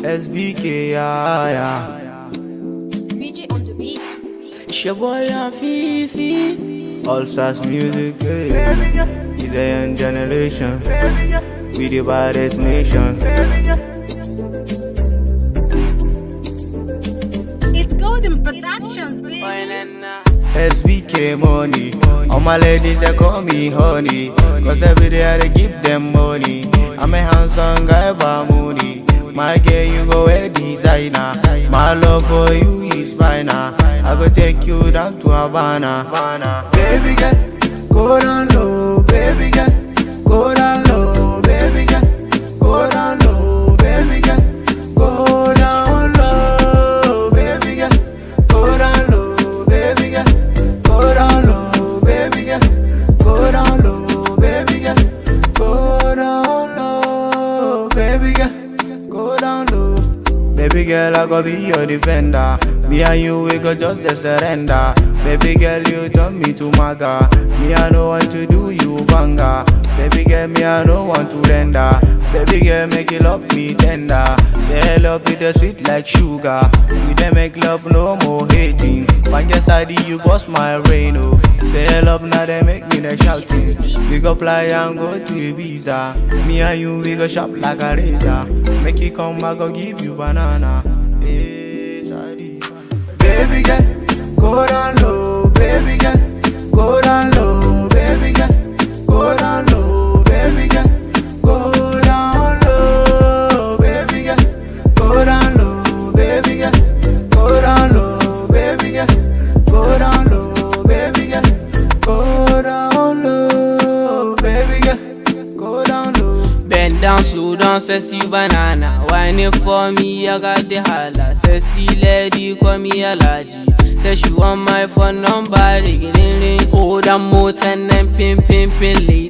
SBK, yeah. BJ on the beat. It's your boy Fifi. All Stars Music, yeah. It's the young generation. We the baddest nation. It's Golden Productions, baby. SBK money. All my ladies they call me honey, cause every day I dey give them money. I'm a handsome guy by money. My girl you go wear designer. My love for you is finer. I go take you down to Havana. Baby girl, go down low. Baby girl, go down low. Baby girl, go down low. Baby girl, go down low. Baby girl, go down low. Baby girl, go down low. Baby girl, go down low. Baby girl, go down low. Baby girl, go down low. Baby girl, I go be your defender. Me and you, we go just the surrender. Baby girl, you turn me to maga. Me, I no want to do you banga. Baby girl, me, I no want to render. Baby girl, make you love me tender. Say love with the sweet like sugar. We dey make love, no more hating. Find your side, you boss my rain, oh. Say love, now they make me the shouting. We go fly and go to Ibiza. Me and you, we go shop like a razor. Make you come, I go give you banana. Hey, sorry. Baby girl, go down low. Baby girl, go down low. Baby girl, go down low. Baby girl, go down low. Baby girl, go down low. Baby girl, go down low. Baby girl, go down low. Baby girl, go down low. Baby girl, go down low. Bend down, slow down, sexy banana. Whine it for me, I got the holla. Sexy lady, call me Alaji. Say she want my phone number, ring ring ring. Oh, that motor and then pin pin pin. Lay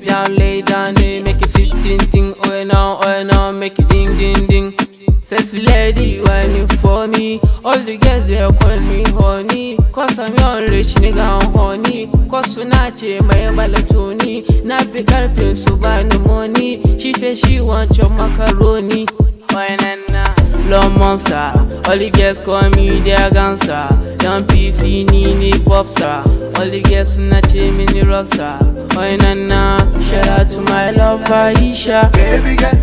down, they make it sit ting ting. Oh now, make it ding ding ding. Sexy lady, whine it for me. All the girls they call me honey, cause I'm young rich nigga and honey. Cause unache my balatoni. Na big girl pin so buy no money. She say she want your macaroni. Love monster, all the girls call me their gangster. Young PC, Nini, Popstar. All the girls unache me ni roster. Oh na, shout out to my love Aisha. Baby girl,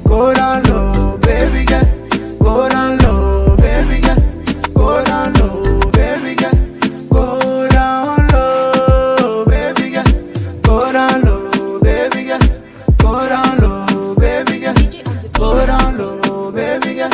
go down low. Baby girl, go down low. Baby girl, go down low. Baby girl, go down low. Baby girl, go down low. Baby girl, go down low. Baby girl, go down low. Baby girl.